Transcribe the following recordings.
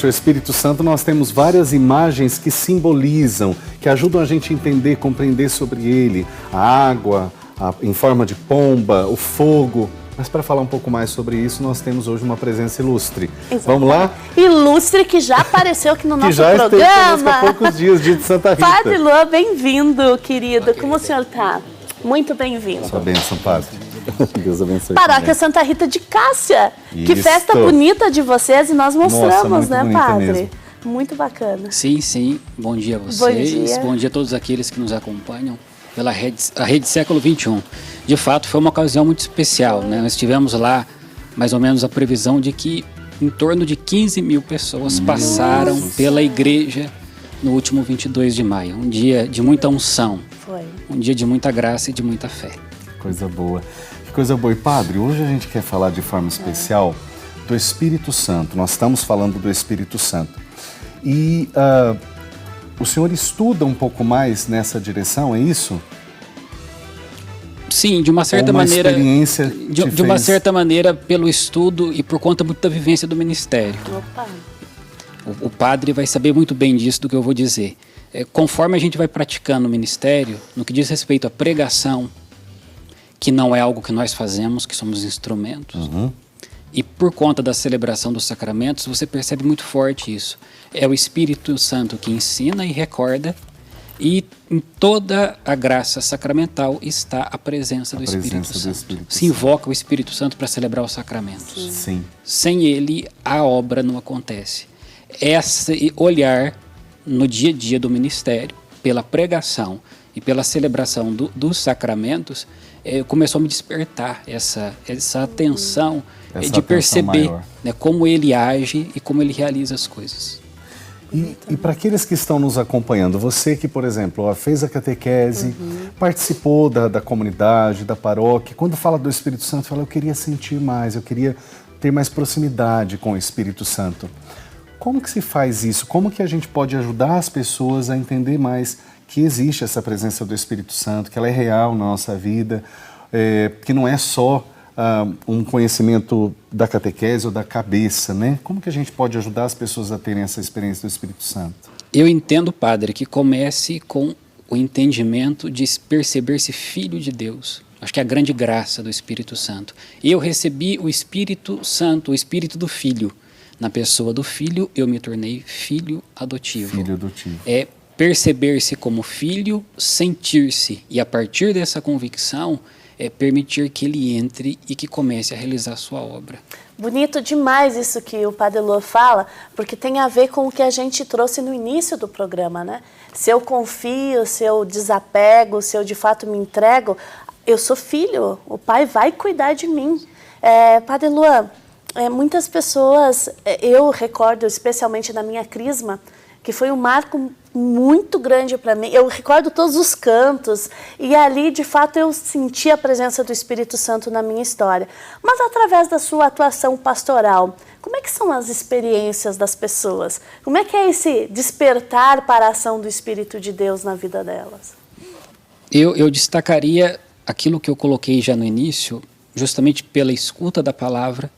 o Espírito Santo, nós temos várias imagens que simbolizam, que ajudam a gente a entender, compreender sobre ele. A água, em forma de pomba, o fogo. Mas para falar um pouco mais sobre isso, nós temos hoje uma presença ilustre. Exatamente. Vamos lá? Ilustre, que já apareceu aqui no nosso já programa. Há poucos dias, dia de Santa Rita. Padre Luan, bem-vindo, querido. Como o senhor está? Muito bem-vindo. Sua bênção, Padre. Deus abençoe. Paróquia Santa Rita de Cássia. Isso. Que festa bonita de vocês e nós mostramos, Nossa, né, Padre? mesmo. Muito bacana. Sim, sim. Bom dia a vocês. Bom dia. Bom dia a todos aqueles que nos acompanham pela rede Século XXI. De fato, foi uma ocasião muito especial, né? Nós tivemos lá mais ou menos a previsão de que em torno de 15 mil pessoas passaram pela igreja no último 22 de maio. Um dia de muita unção. Foi. Um dia de muita graça e de muita fé. Coisa boa. Que coisa boa. E, Padre, hoje a gente quer falar de forma especial do Espírito Santo. Nós estamos falando do Espírito Santo. E o senhor estuda um pouco mais nessa direção, é isso? Sim, de uma certa Ou uma maneira. Experiência De uma certa maneira, pelo estudo e por conta muito da vivência do ministério. Opa. O padre vai saber muito bem disso do que eu vou dizer. Conforme a gente vai praticando o ministério, no que diz respeito à pregação, que não é algo que nós fazemos, que somos instrumentos, e por conta da celebração dos sacramentos, você percebe muito forte isso. É o Espírito Santo que ensina e recorda, e em toda a graça sacramental está a presença do Espírito Santo. Se invoca o Espírito Santo para celebrar os sacramentos. Sim. Sem ele, a obra não acontece. Esse olhar no dia a dia do ministério, pela pregação e pela celebração dos sacramentos, começou a me despertar essa atenção de perceber, né, como ele age e como ele realiza as coisas. E para aqueles que estão nos acompanhando, você que, por exemplo, fez a catequese, participou da comunidade, da paróquia, quando fala do Espírito Santo, fala, eu queria sentir mais, eu queria ter mais proximidade com o Espírito Santo. Como que se faz isso? Como que a gente pode ajudar as pessoas a entender mais que existe essa presença do Espírito Santo, que ela é real na nossa vida, que não é só um conhecimento da catequese ou da cabeça, né? Como que a gente pode ajudar as pessoas a terem essa experiência do Espírito Santo? Eu entendo, Padre, que comece com o entendimento de perceber-se filho de Deus. Acho que é a grande graça do Espírito Santo. Eu recebi o Espírito Santo, o Espírito do Filho. Na pessoa do Filho, eu me tornei filho adotivo. Filho adotivo. É perceber-se como filho, sentir-se, e a partir dessa convicção, permitir que ele entre e que comece a realizar a sua obra. Bonito demais isso que o Padre Luan fala, porque tem a ver com o que a gente trouxe no início do programa, né? Se eu confio, se eu desapego, se eu de fato me entrego, eu sou filho, o Pai vai cuidar de mim. Padre Luan, muitas pessoas, eu recordo especialmente na minha crisma, que foi um marco muito grande para mim. Eu recordo todos os cantos e ali, de fato, eu senti a presença do Espírito Santo na minha história. Mas através da sua atuação pastoral, como é que são as experiências das pessoas? Como é que é esse despertar para a ação do Espírito de Deus na vida delas? Eu destacaria aquilo que eu coloquei já no início, justamente pela escuta da palavra.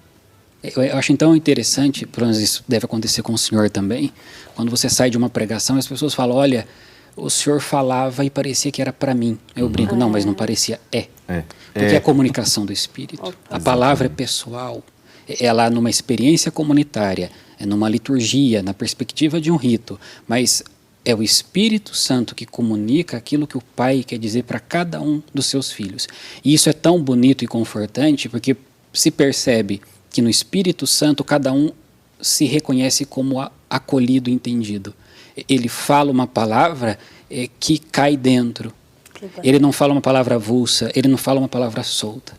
Eu acho então interessante, pelo menos isso deve acontecer com o senhor também, quando você sai de uma pregação e as pessoas falam, olha, o senhor falava e parecia que era para mim. Eu brinco, não, mas não parecia, Porque é a comunicação do Espírito. A palavra é pessoal, ela numa experiência comunitária, numa liturgia, na perspectiva de um rito, mas é o Espírito Santo que comunica aquilo que o Pai quer dizer para cada um dos seus filhos. E isso é tão bonito e confortante, porque se percebe que no Espírito Santo cada um se reconhece como acolhido e entendido. Ele fala uma palavra que cai dentro. Ele não fala uma palavra avulsa, ele não fala uma palavra solta.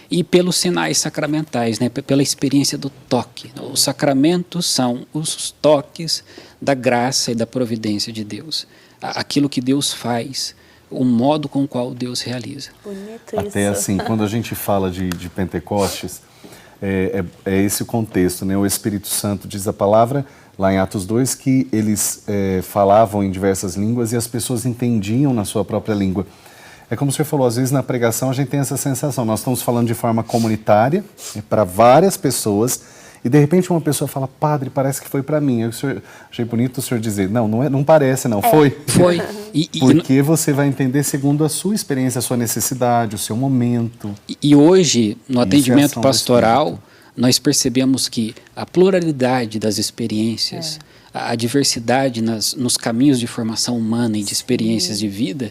E pelos sinais sacramentais, né, pela experiência do toque. Os sacramentos são os toques da graça e da providência de Deus. Aquilo que Deus faz, o modo com o qual Deus realiza. Bonito isso. Até assim, quando a gente fala de Pentecostes, é esse o contexto, né? O Espírito Santo, diz a palavra, lá em Atos 2, que eles falavam em diversas línguas e as pessoas entendiam na sua própria língua. É como o senhor falou, às vezes na pregação a gente tem essa sensação, nós estamos falando de forma comunitária, para várias pessoas, E de repente uma pessoa fala, padre, parece que foi para mim. Eu achei bonito o senhor dizer, não parece, não, foi. Foi. Porque você vai entender segundo a sua experiência, a sua necessidade, o seu momento. E hoje, no atendimento pastoral, nós percebemos que a pluralidade das experiências, a diversidade nos caminhos de formação humana e de experiências de vida,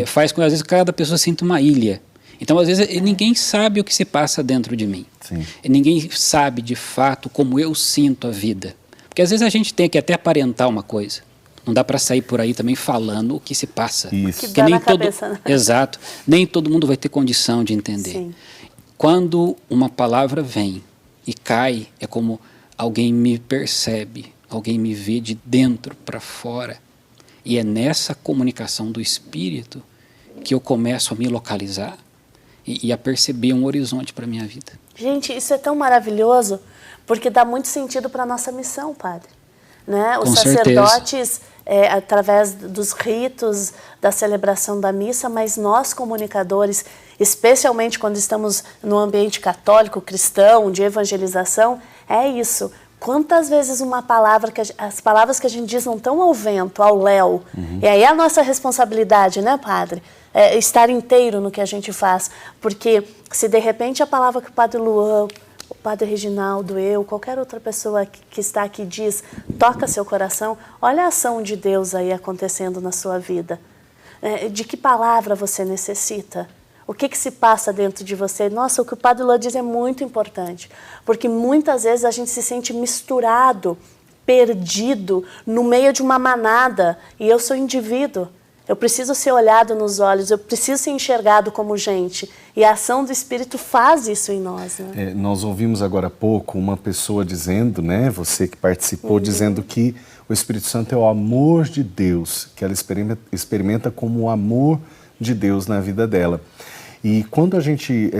faz com que às vezes cada pessoa sinta uma ilha. Então, às vezes, ninguém sabe o que se passa dentro de mim. Sim. Ninguém sabe, de fato, como eu sinto a vida. Porque, às vezes, a gente tem que até aparentar uma coisa. Não dá para sair por aí também falando o que se passa. Isso. Que dá na cabeça, né? Exato. Nem todo mundo vai ter condição de entender. Sim. Quando uma palavra vem e cai, é como alguém me percebe, alguém me vê de dentro para fora. E é nessa comunicação do Espírito que eu começo a me localizar e a perceber um horizonte para a minha vida. Gente, isso é tão maravilhoso, porque dá muito sentido para a nossa missão, padre. Né? Os sacerdotes, através dos ritos, da celebração da missa, mas nós, comunicadores, especialmente quando estamos no ambiente católico, cristão, de evangelização, é isso. Quantas vezes uma palavra, as palavras que a gente diz não estão ao vento, ao léu. E aí é a nossa responsabilidade, né, padre? Estar inteiro no que a gente faz. Porque se de repente a palavra que o padre Luan, o padre Reginaldo, eu, qualquer outra pessoa que está aqui diz, toca seu coração, olha a ação de Deus aí acontecendo na sua vida. De que palavra você necessita? O que se passa dentro de você? Nossa, o que o padre Luan diz é muito importante, porque muitas vezes a gente se sente misturado, perdido, no meio de uma manada, e eu sou indivíduo. Eu preciso ser olhado nos olhos, eu preciso ser enxergado como gente. E a ação do Espírito faz isso em nós. Né? Nós ouvimos agora há pouco uma pessoa dizendo, né, você que participou, dizendo que o Espírito Santo é o amor de Deus, que ela experimenta como o amor de Deus na vida dela. E quando a gente,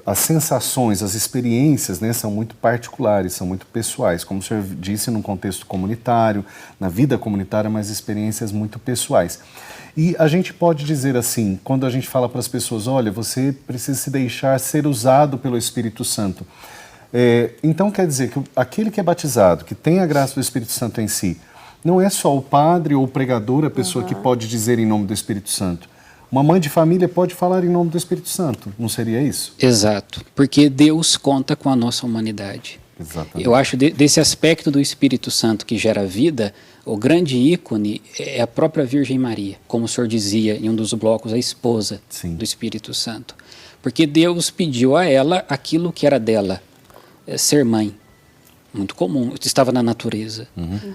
as sensações, as experiências, né, são muito particulares, são muito pessoais, como o senhor disse, num contexto comunitário, na vida comunitária, mas experiências muito pessoais. E a gente pode dizer assim, quando a gente fala para as pessoas, olha, você precisa se deixar ser usado pelo Espírito Santo. Então quer dizer que aquele que é batizado, que tem a graça do Espírito Santo em si, não é só o padre ou o pregador, a pessoa que pode dizer em nome do Espírito Santo. Uma mãe de família pode falar em nome do Espírito Santo, não seria isso? Exato, porque Deus conta com a nossa humanidade. Exatamente. Eu acho desse aspecto do Espírito Santo que gera vida, o grande ícone é a própria Virgem Maria, como o senhor dizia em um dos blocos, a esposa do Espírito Santo. Porque Deus pediu a ela aquilo que era dela, ser mãe. Muito comum, estava na natureza.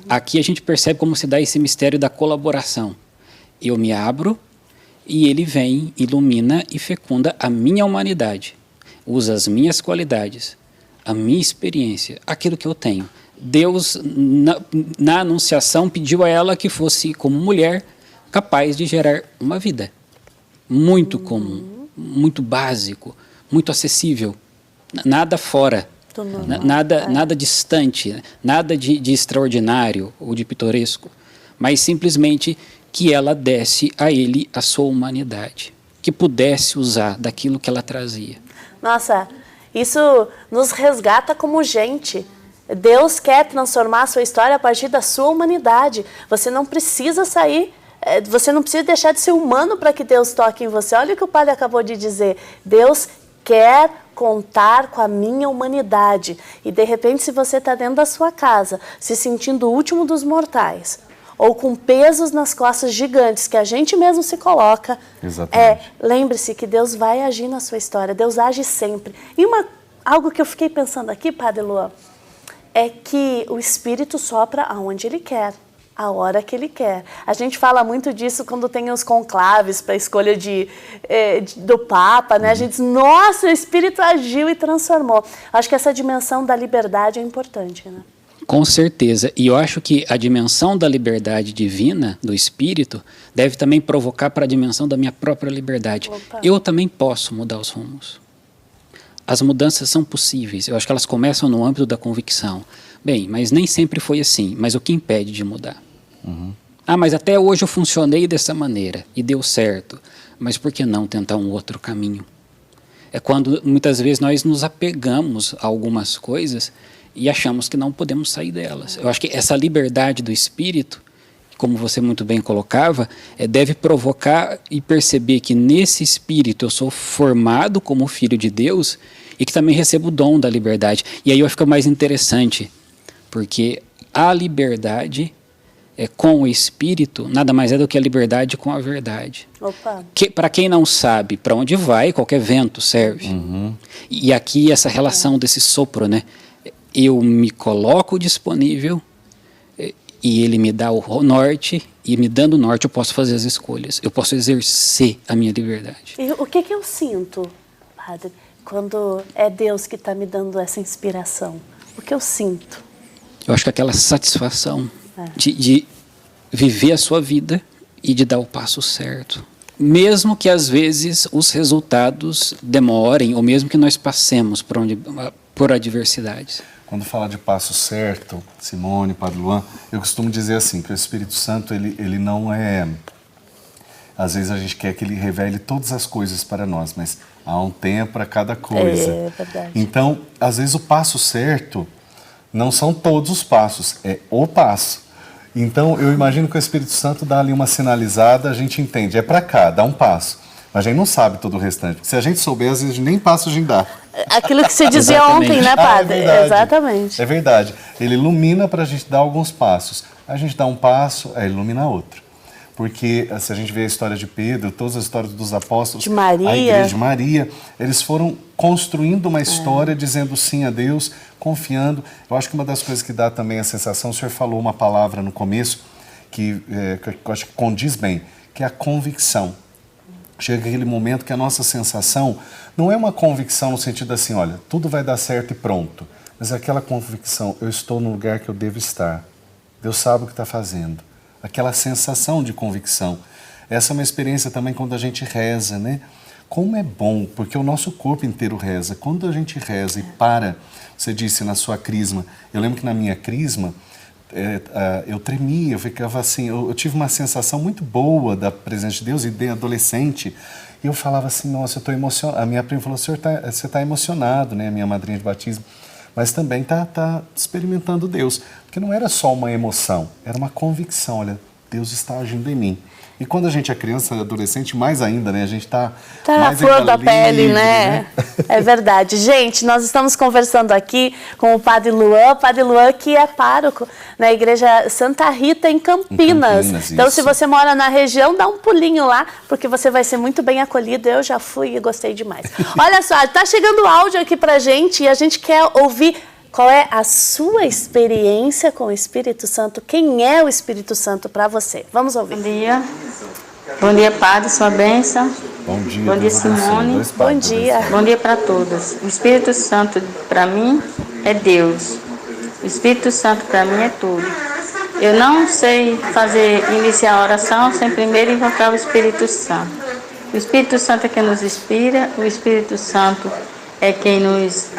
Aqui a gente percebe como se dá esse mistério da colaboração. Eu me abro, e ele vem, ilumina e fecunda a minha humanidade. Usa as minhas qualidades, a minha experiência, aquilo que eu tenho. Deus, na anunciação, pediu a ela que fosse, como mulher, capaz de gerar uma vida. Muito comum, muito básico, muito acessível. Nada fora, nada distante, nada de extraordinário ou de pitoresco, mas simplesmente que ela desse a ele a sua humanidade, que pudesse usar daquilo que ela trazia. Nossa, isso nos resgata como gente. Deus quer transformar a sua história a partir da sua humanidade. Você não precisa sair, você não precisa deixar de ser humano para que Deus toque em você. Olha o que o padre acabou de dizer. Deus quer contar com a minha humanidade. E de repente, se você está dentro da sua casa, se sentindo o último dos mortais, ou com pesos nas costas gigantes que a gente mesmo se coloca, lembre-se que Deus vai agir na sua história, Deus age sempre. E algo que eu fiquei pensando aqui, Padre Luan, é que o Espírito sopra aonde Ele quer, a hora que Ele quer. A gente fala muito disso quando tem os conclaves para a escolha do Papa, né? A gente diz, nossa, o Espírito agiu e transformou. Acho que essa dimensão da liberdade é importante, né? Com certeza, e eu acho que a dimensão da liberdade divina, do Espírito, deve também provocar para a dimensão da minha própria liberdade. Opa. Eu também posso mudar os rumos. As mudanças são possíveis, eu acho que elas começam no âmbito da convicção. Bem, mas nem sempre foi assim, mas o que impede de mudar? Mas até hoje eu funcionei dessa maneira e deu certo, mas por que não tentar um outro caminho? É quando muitas vezes nós nos apegamos a algumas coisas e achamos que não podemos sair delas. Eu acho que essa liberdade do espírito, como você muito bem colocava, deve provocar e perceber que nesse espírito eu sou formado como filho de Deus e que também recebo o dom da liberdade. E aí fica mais interessante, porque a liberdade com o espírito nada mais é do que a liberdade com a verdade. Para quem não sabe para onde vai, qualquer vento serve. E aqui essa relação desse sopro, né? Eu me coloco disponível e ele me dá o norte, e me dando o norte eu posso fazer as escolhas, eu posso exercer a minha liberdade. E o que eu sinto, padre, quando é Deus que está me dando essa inspiração? O que eu sinto? Eu acho que aquela satisfação de viver a sua vida e de dar o passo certo. Mesmo que às vezes os resultados demorem, ou mesmo que nós passemos por adversidades. Quando fala de passo certo, Simone, Padre Luan, eu costumo dizer assim, que o Espírito Santo, ele não é... Às vezes a gente quer que ele revele todas as coisas para nós, mas há um tempo para cada coisa. É verdade. Então, às vezes o passo certo não são todos os passos, é o passo. Então, eu imagino que o Espírito Santo dá ali uma sinalizada, a gente entende, é para cá, dá um passo. Mas a gente não sabe todo o restante. Porque se a gente souber, às vezes nem passo a gente dá. Aquilo que você dizia ontem, né, padre? Exatamente. É verdade. Ele ilumina para a gente dar alguns passos. A gente dá um passo, ele ilumina outro. Porque se a gente vê a história de Pedro, todas as histórias dos apóstolos, de Maria. a igreja de Maria, eles foram construindo uma história, dizendo sim a Deus, confiando. Eu acho que uma das coisas que dá também a sensação, o senhor falou uma palavra no começo, que eu acho que condiz bem, que é a convicção. Chega aquele momento que a nossa sensação não é uma convicção no sentido assim, olha, tudo vai dar certo e pronto. Mas é aquela convicção, eu estou no lugar que eu devo estar. Deus sabe o que está fazendo. Aquela sensação de convicção. Essa é uma experiência também quando a gente reza, né? Como é bom, porque o nosso corpo inteiro reza. Quando a gente reza e para, você disse na sua crisma, eu lembro que na minha crisma, eu tremia, eu ficava assim, eu tive uma sensação muito boa da presença de Deus e de adolescente, e eu falava assim, nossa, eu estou emocionado. A minha prima falou, você está emocionado, né, a minha madrinha de batismo, mas também está experimentando Deus, porque não era só uma emoção, era uma convicção, olha, Deus está agindo em mim. E quando a gente é criança e adolescente, mais ainda, né? A gente está mais na flor da pele, né? É verdade. Gente, nós estamos conversando aqui com o Padre Luan que é pároco na Igreja Santa Rita, em Campinas. Então, se você mora na região, dá um pulinho lá, porque você vai ser muito bem acolhido. Eu já fui e gostei demais. Olha só, está chegando áudio aqui pra gente e a gente quer ouvir qual é a sua experiência com o Espírito Santo. Quem é o Espírito Santo para você? Vamos ouvir. Bom dia. Bom dia, Padre, sua bênção. Bom dia. Bom dia, Simone. Bom dia. Bom dia para todas. O Espírito Santo, para mim, é Deus. O Espírito Santo, para mim, é tudo. Eu não sei iniciar a oração sem primeiro invocar o Espírito Santo. O Espírito Santo é quem nos inspira, o Espírito Santo é quem nos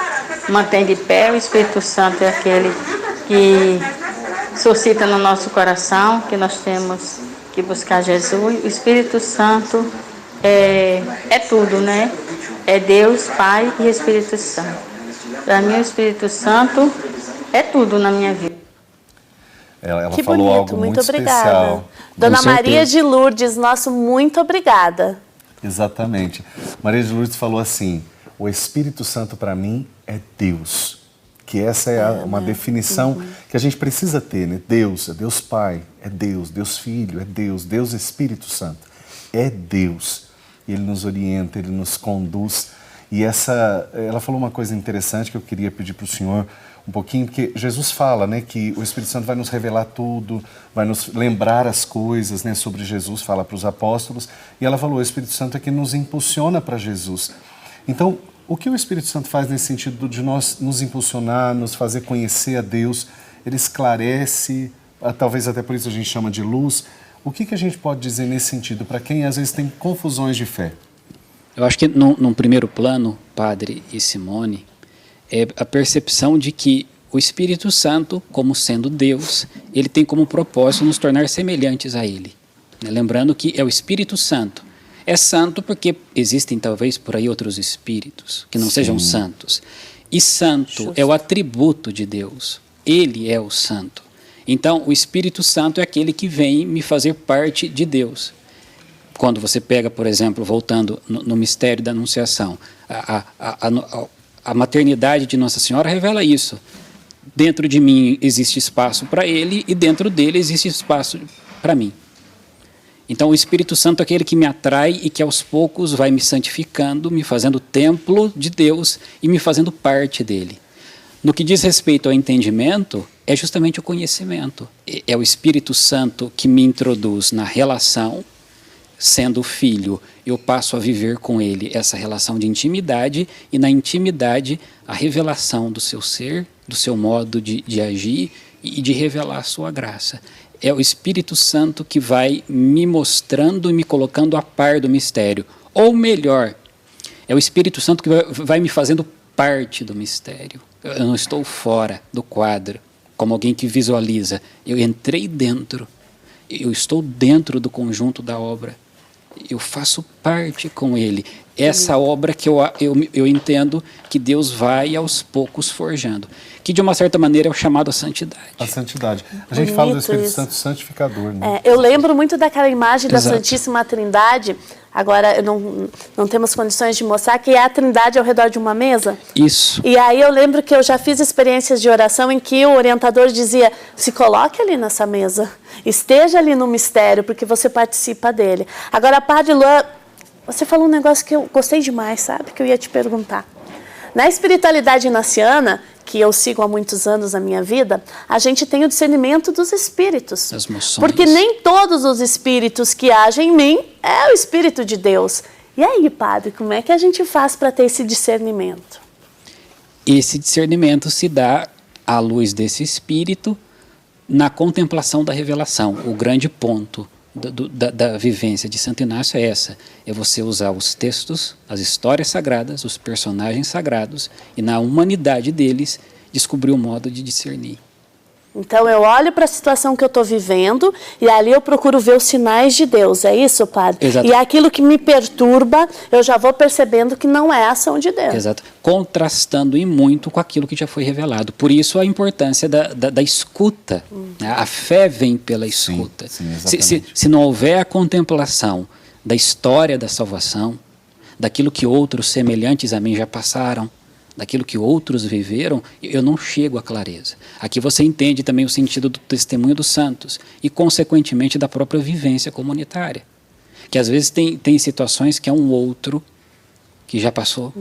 mantém de pé, o Espírito Santo é aquele que suscita no nosso coração, que nós temos que buscar Jesus. O Espírito Santo é tudo, né? É Deus, Pai e Espírito Santo. Para mim, o Espírito Santo é tudo na minha vida. Ela que falou bonito, algo muito obrigada. especial. Dona Maria de Lourdes, nosso muito obrigada. Exatamente. Maria de Lourdes falou assim, o Espírito Santo para mim é Deus. Que essa é uma definição que a gente precisa ter, né? Deus, é Deus Pai, é Deus, Deus Filho, é Deus, Deus Espírito Santo. É Deus. E Ele nos orienta, Ele nos conduz. E ela falou uma coisa interessante que eu queria pedir para o senhor um pouquinho, porque Jesus fala, né, que o Espírito Santo vai nos revelar tudo, vai nos lembrar as coisas, né, sobre Jesus, fala para os apóstolos. E ela falou, o Espírito Santo é que nos impulsiona para Jesus. Então, o que o Espírito Santo faz nesse sentido de nós nos impulsionar, nos fazer conhecer a Deus? Ele esclarece, talvez até por isso a gente chama de luz. O que a gente pode dizer nesse sentido para quem às vezes tem confusões de fé? Eu acho que num primeiro plano, Padre e Simone, é a percepção de que o Espírito Santo, como sendo Deus, ele tem como propósito nos tornar semelhantes a Ele. Lembrando que é o Espírito Santo. É santo porque existem talvez por aí outros espíritos que não sejam santos. E santo Justo. é o atributo de Deus. Ele é o santo. Então, o Espírito Santo é aquele que vem me fazer parte de Deus. Quando você pega, por exemplo, voltando no mistério da Anunciação, a maternidade de Nossa Senhora revela isso. Dentro de mim existe espaço para ele e dentro dele existe espaço para mim. Então, o Espírito Santo é aquele que me atrai e que aos poucos vai me santificando, me fazendo templo de Deus e me fazendo parte dele. No que diz respeito ao entendimento, é justamente o conhecimento. É o Espírito Santo que me introduz na relação. Sendo filho, eu passo a viver com ele essa relação de intimidade e na intimidade a revelação do seu ser, do seu modo de agir e de revelar a sua graça. É o Espírito Santo que vai me mostrando e me colocando a par do mistério. Ou melhor, é o Espírito Santo que vai me fazendo parte do mistério. Eu não estou fora do quadro, como alguém que visualiza. Eu entrei dentro, eu estou dentro do conjunto da obra. Eu faço parte com ele. Essa obra que eu entendo que Deus vai aos poucos forjando. Que de uma certa maneira é o chamado à santidade. A santidade. A gente fala do Espírito Santo santificador, né? Eu lembro muito daquela imagem da Exato. Santíssima Trindade. Agora, não temos condições de mostrar, que é a Trindade ao redor de uma mesa. Isso. E aí eu lembro que eu já fiz experiências de oração em que o orientador dizia, se coloque ali nessa mesa, esteja ali no mistério, porque você participa dele. Agora, Padre Luan, você falou um negócio que eu gostei demais, sabe? Que eu ia te perguntar. Na espiritualidade inaciana, que eu sigo há muitos anos na minha vida, a gente tem o discernimento dos espíritos. As moções. Porque nem todos os espíritos que agem em mim é o Espírito de Deus. E aí, padre, como é que a gente faz para ter esse discernimento? Esse discernimento se dá à luz desse Espírito na contemplação da revelação. O grande ponto da vivência de Santo Inácio é essa. É você usar os textos, as histórias sagradas, os personagens sagrados e na humanidade deles descobrir o modo de discernir. Então eu olho para a situação que eu estou vivendo e ali eu procuro ver os sinais de Deus, é isso, padre? Exato. E aquilo que me perturba, eu já vou percebendo que não é a ação de Deus. Exato. Contrastando e muito com aquilo que já foi revelado. Por isso a importância da escuta. Né? A fé vem pela escuta. Sim, exatamente. Se não houver a contemplação da história da salvação, daquilo que outros semelhantes a mim já passaram, daquilo que outros viveram, eu não chego à clareza. Aqui você entende também o sentido do testemunho dos santos e, consequentemente, da própria vivência comunitária. Que às vezes tem situações que é um outro que já passou,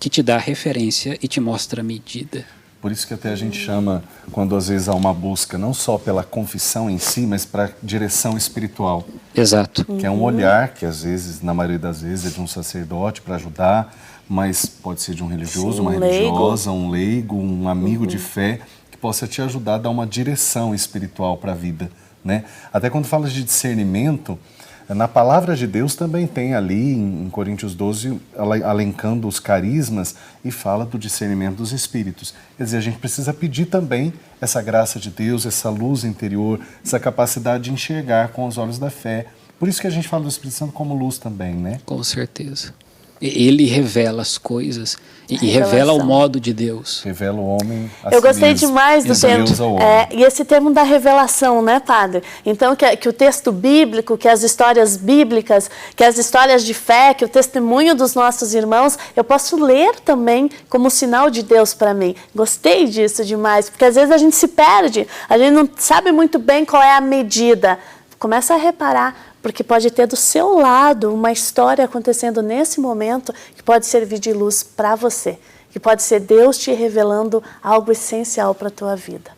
que te dá referência e te mostra a medida. Por isso que até a gente chama, quando às vezes há uma busca, não só pela confissão em si, mas para direção espiritual. Exato. Que é um olhar que às vezes, na maioria das vezes, é de um sacerdote para ajudar, mas pode ser de um religioso, Sim, uma um religiosa, um leigo, um amigo de fé, que possa te ajudar a dar uma direção espiritual para a vida, né? Até quando fala de discernimento, na palavra de Deus também tem ali, em Coríntios 12, alencando os carismas e fala do discernimento dos espíritos. Quer dizer, a gente precisa pedir também essa graça de Deus, essa luz interior, essa capacidade de enxergar com os olhos da fé. Por isso que a gente fala do Espírito Santo como luz também, né? Com certeza. Ele revela as coisas e revela o modo de Deus. Revela o homem a Eu si gostei mesmo, demais do e termo. Deus ao homem. E esse termo da revelação, né, padre? Então, que o texto bíblico, que as histórias bíblicas, que as histórias de fé, que o testemunho dos nossos irmãos, eu posso ler também como sinal de Deus para mim. Gostei disso demais, porque às vezes a gente se perde, a gente não sabe muito bem qual é a medida. Começa a reparar, porque pode ter do seu lado uma história acontecendo nesse momento que pode servir de luz para você, que pode ser Deus te revelando algo essencial para a tua vida.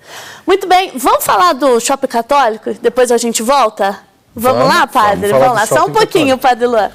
Muito bem, vamos falar do Shopping Católico? Depois a gente volta? Vamos lá, padre? Vamos lá, só um pouquinho, Padre Luan.